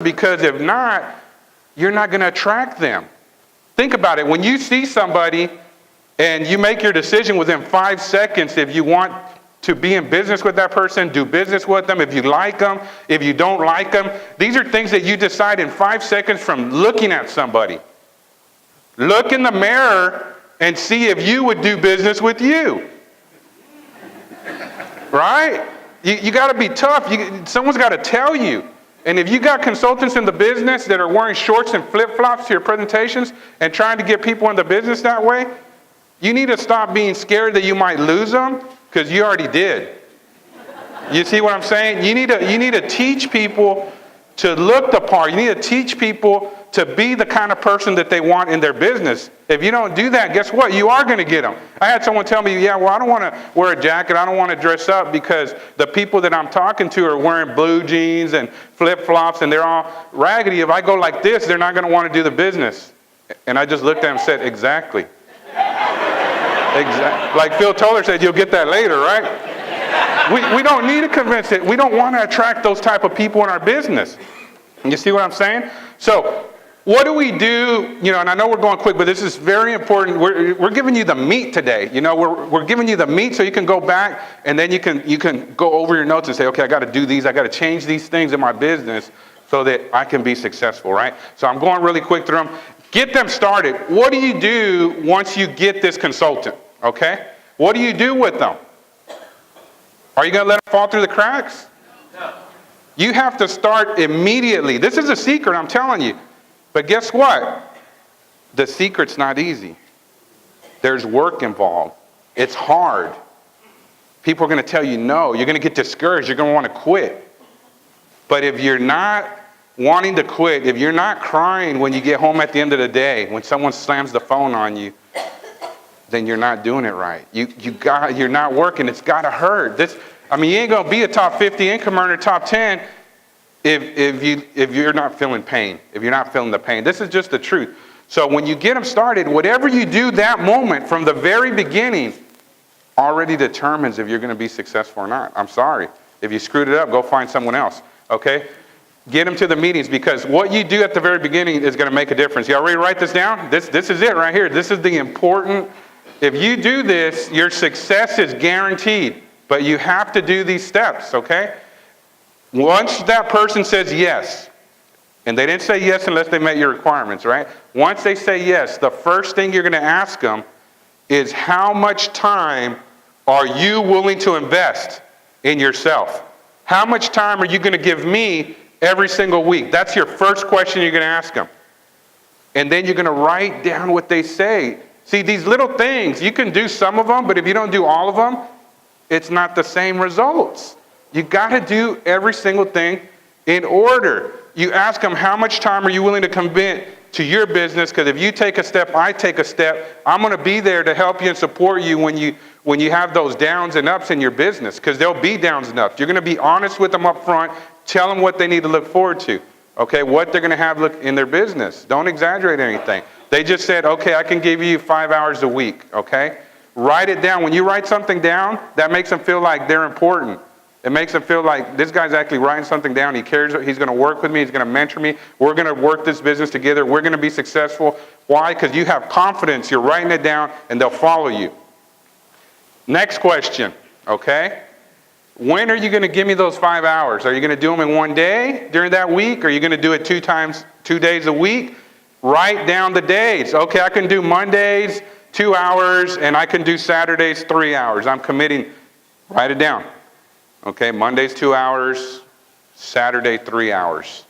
because if not, you're not going to attract them. Think about it. When you see somebody and you make your decision within 5 seconds if you want to be in business with that person, do business with them, if you like them, if you don't like them, these are things that you decide in 5 seconds from looking at somebody. Look in the mirror and see if you would do business with you. Right? You got to be tough. Someone's got to tell you. And if you got consultants in the business that are wearing shorts and flip-flops to your presentations and trying to get people in the business that way, you need to stop being scared that you might lose them, because you already did. You see what I'm saying? You need to teach people to look the part. You need to teach people to be the kind of person that they want in their business. If you don't do that, guess what? You are going to get them. I had someone tell me, yeah, well, I don't want to wear a jacket. I don't want to dress up because the people that I'm talking to are wearing blue jeans and flip-flops and they're all raggedy. If I go like this, they're not going to want to do the business. And I just looked at him and said, exactly. Like Phil Toller said, you'll get that later, right? We don't need to convince it. We don't want to attract those type of people in our business. You see what I'm saying? So what do we do? And I know we're going quick, but this is very important. We're giving you the meat today. We're giving you the meat so you can go back and then you can go over your notes and say, okay, I got to do these. I got to change these things in my business so that I can be successful, right? So I'm going really quick through them. Get them started. What do you do once you get this consultant? Okay? What do you do with them? Are you going to let them fall through the cracks? No. You have to start immediately. This is a secret, I'm telling you. But guess what? The secret's not easy. There's work involved. It's hard. People are going to tell you no. You're going to get discouraged. You're going to want to quit. But if you're not wanting to quit, if you're not crying when you get home at the end of the day, when someone slams the phone on you, then you're not doing it right. You're not working. It's got to hurt. You ain't going to be a top 50 income earner, top 10, if you're not feeling pain, if you're not feeling the pain. This is just the truth. So when you get them started, whatever you do that moment from the very beginning already determines if you're going to be successful or not. I'm sorry. If you screwed it up, go find someone else. Okay? Get them to the meetings, because what you do at the very beginning is going to make a difference. Y'all ready to write this down? This is it right here. This is the important. If you do this, your success is guaranteed. But you have to do these steps, okay? Once that person says yes, and they didn't say yes unless they met your requirements, right? Once they say yes, the first thing you're going to ask them is, how much time are you willing to invest in yourself? How much time are you going to give me every single week? That's your first question you're going to ask them. And then you're going to write down what they say. See, these little things, you can do some of them, but if you don't do all of them, it's not the same results. You got to do every single thing in order. You ask them, how much time are you willing to commit to your business? Because if you take a step, I take a step. I'm going to be there to help you and support you when you have those downs and ups in your business, because there'll be downs and ups. You're going to be honest with them up front. Tell them what they need to look forward to. Okay, what they're going to have look in their business. Don't exaggerate anything. They just said, okay, I can give you 5 hours a week, okay? Write it down. When you write something down, that makes them feel like they're important. It makes them feel like this guy's actually writing something down. He cares. He's going to work with me. He's going to mentor me. We're going to work this business together. We're going to be successful. Why? Because you have confidence. You're writing it down, and they'll follow you. Next question, okay? When are you going to give me those 5 hours? Are you going to do them in one day during that week? Or are you going to do it 2 days a week? Write down the days. Okay, I can do Mondays 2 hours, and I can do Saturdays 3 hours. I'm committing. Write it down. Okay, Mondays 2 hours, Saturday 3 hours.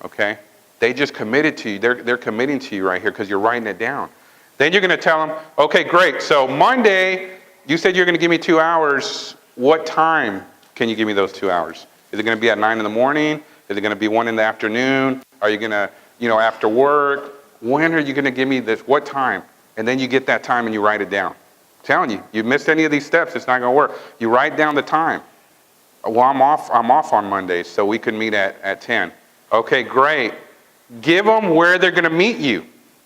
Okay, they just committed to you. They're committing to you right here because you're writing it down. Then you're going to tell them, okay, great. So Monday, you said you're going to give me 2 hours. What time can you give me those 2 hours? Is it going to be at 9 in the morning? Is it going to be 1 in the afternoon? Are you going to, after work? When are you going to give me this? What time? And then you get that time and you write it down. I'm telling you, you missed any of these steps, it's not going to work. You write down the time. Well, I'm off on Mondays, so we can meet at 10. Okay, great. Give them where they're going to meet you.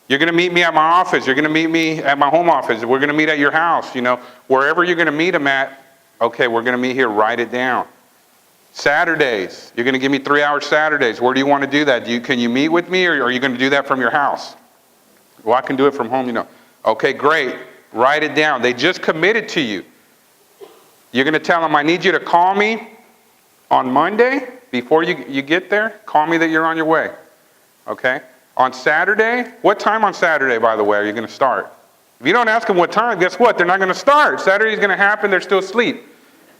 You're going to meet me at my office. You're going to meet me at my home office. We're going to meet at your house. Wherever you're going to meet them at, okay, we're going to meet here. Write it down. Saturdays, you're going to give me 3-hour Saturdays. Where do you want to do that? Can you meet with me, or are you going to do that from your house? Well, I can do it from home, Okay, great. Write it down. They just committed to you. You're going to tell them, I need you to call me on Monday before you get there. Call me that you're on your way. Okay? On Saturday, what time on Saturday, by the way, are you going to start? If you don't ask them what time, guess what? They're not going to start. Saturday's going to happen. They're still asleep.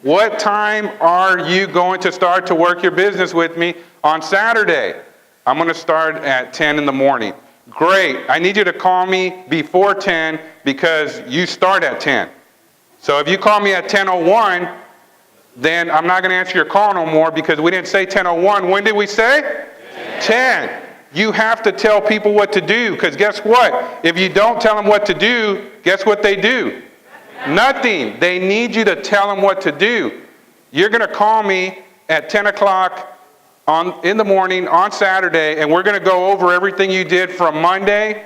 What time are you going to start to work your business with me on Saturday? I'm going to start at 10 in the morning. Great. I need you to call me before 10 because you start at 10. So if you call me at 10:01, then I'm not going to answer your call no more because we didn't say 10:01. When did we say? 10. You have to tell people what to do, because guess what? If you don't tell them what to do, guess what they do? Nothing. They need you to tell them what to do. You're going to call me at 10 o'clock in the morning on Saturday, and we're going to go over everything you did from Monday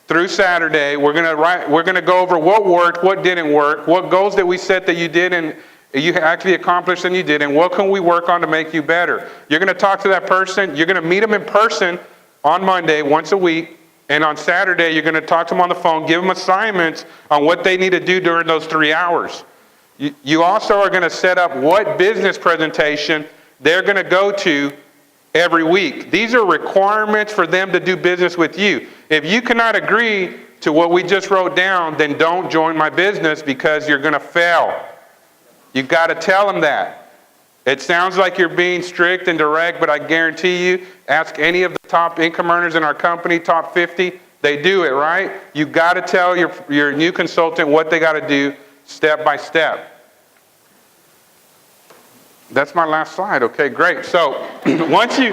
through Saturday. We're going to go over what worked, what didn't work, what goals that we set that you did and you actually accomplished and you did, and what can we work on to make you better. You're going to talk to that person. You're going to meet them in person on Monday once a week, and on Saturday you're going to talk to them on the phone, give them assignments on what they need to do during those 3 hours. You also are going to set up what business presentation they're going to go to every week. These are requirements for them to do business with you. If you cannot agree to what we just wrote down, then don't join my business, because you're going to fail. You've got to tell them that. It sounds like you're being strict and direct, but I guarantee you, ask any of the top income earners in our company, top 50, they do it, right? You've got to tell your new consultant what they got to do step by step. That's my last slide. Okay, great. So once you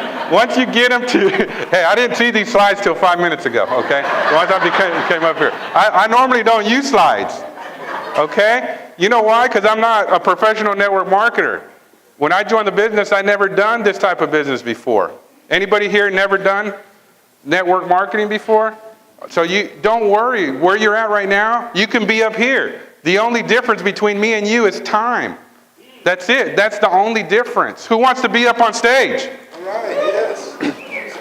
get them to, hey, I didn't see these slides till 5 minutes ago, okay? Once I came up here. I normally don't use slides, okay? You know why? Because I'm not a professional network marketer. When I joined the business, I never done this type of business before. Anybody here never done network marketing before? So you don't worry. Where you're at right now, you can be up here. The only difference between me and you is time. That's it. That's the only difference. Who wants to be up on stage? All right, yes.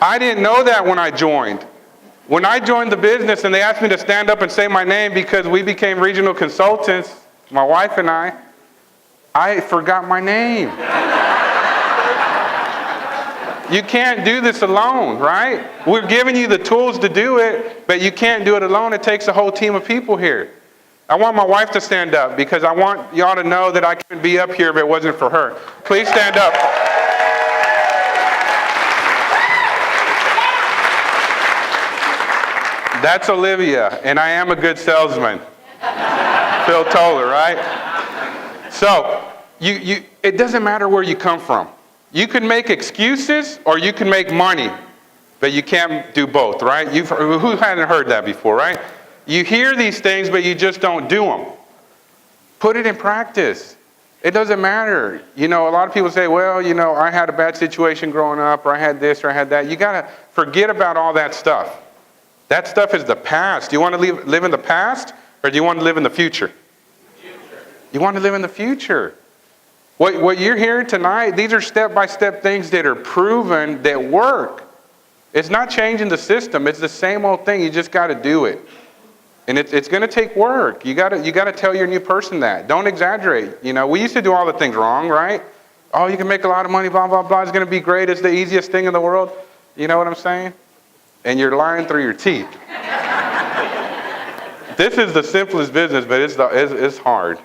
I didn't know that when I joined. When I joined the business and they asked me to stand up and say my name because we became regional consultants, my wife and I forgot my name. You can't do this alone, right? We're giving you the tools to do it, but you can't do it alone. It takes a whole team of people here. I want my wife to stand up because I want y'all to know that I couldn't be up here if it wasn't for her. Please stand up. That's Olivia, and I am a good salesman. Phil Toller, right? So, it doesn't matter where you come from. You can make excuses or you can make money, but you can't do both, right? Who hasn't heard that before, right? You hear these things, but you just don't do them. Put it in practice. It doesn't matter. A lot of people say, well, I had a bad situation growing up, or I had this, or I had that. You got to forget about all that stuff. That stuff is the past. Do you want to live in the past, or do you want to live in the future? You want to live in the future. What you're hearing tonight, these are step-by-step things that are proven that work. It's not changing the system. It's the same old thing. You just got to do it. And it's going to take work. You got to tell your new person that. Don't exaggerate. We used to do all the things wrong, right? Oh, you can make a lot of money, blah, blah, blah. It's going to be great. It's the easiest thing in the world. You know what I'm saying? And you're lying through your teeth. This is the simplest business, but it's hard.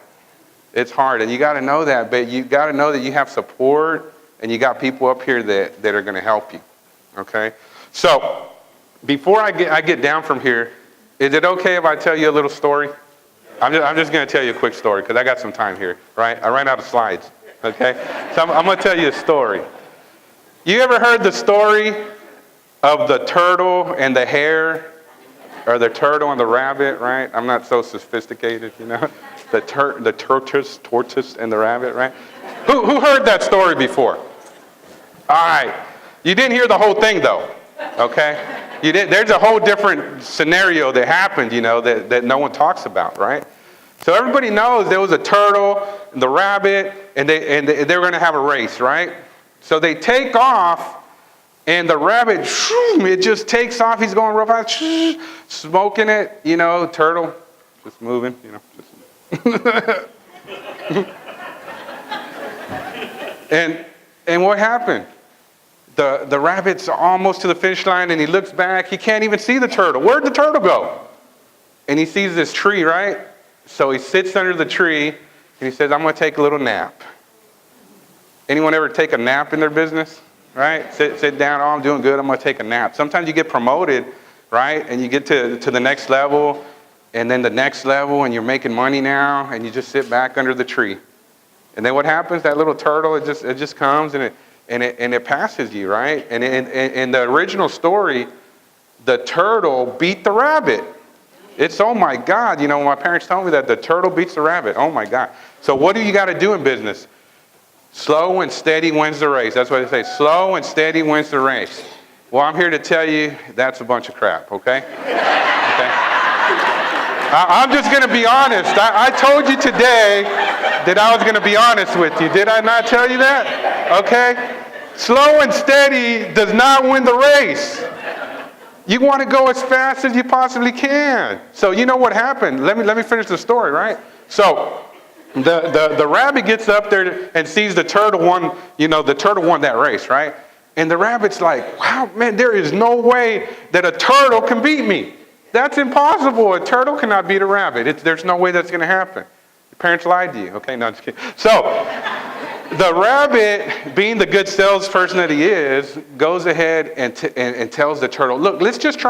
It's hard, and you got to know that. But you got to know that you have support, and you got people up here that are going to help you. Okay? So before I get down from here, is it okay if I tell you a little story? I'm just going to tell you a quick story because I got some time here, right? I ran out of slides, okay? So I'm going to tell you a story. You ever heard the story of the turtle and the hare, or the turtle and the rabbit, right? I'm not so sophisticated, The tortoise and the rabbit, right? Who heard that story before? All right. You didn't hear the whole thing, though, okay? There's a whole different scenario that happened, that no one talks about, right? So everybody knows there was a turtle, the rabbit, and they were going to have a race, right? So they take off, and the rabbit, it just takes off. He's going real fast, smoking it, turtle, just moving, And what happened? The rabbit's almost to the finish line, and he looks back. He can't even see the turtle. Where'd the turtle go? And he sees this tree, right? So he sits under the tree, and he says, I'm going to take a little nap. Anyone ever take a nap in their business? Right? Sit down, oh, I'm doing good, I'm going to take a nap. Sometimes you get promoted, right? And you get to the next level, and then the next level, and you're making money now, and you just sit back under the tree. And then what happens? That little turtle, it just comes, and it passes you, right? And in the original story, the turtle beat the rabbit. It's, oh my God, my parents told me that the turtle beats the rabbit. Oh my God. So what do you got to do in business? Slow and steady wins the race. That's what they say. Slow and steady wins the race. Well, I'm here to tell you that's a bunch of crap, okay? Okay? I'm just going to be honest. I told you today that I was going to be honest with you. Did I not tell you that? Okay? Slow and steady does not win the race. You want to go as fast as you possibly can. So you know what happened? Let me finish the story, right? So the rabbit gets up there and sees the turtle won, the turtle won that race, right? And the rabbit's like, wow, man, there is no way that a turtle can beat me. That's impossible. A turtle cannot beat a rabbit. There's no way that's going to happen. Your parents lied to you. Okay, no, I'm just kidding. So the rabbit, being the good salesperson that he is, goes ahead and tells the turtle, look, let's just try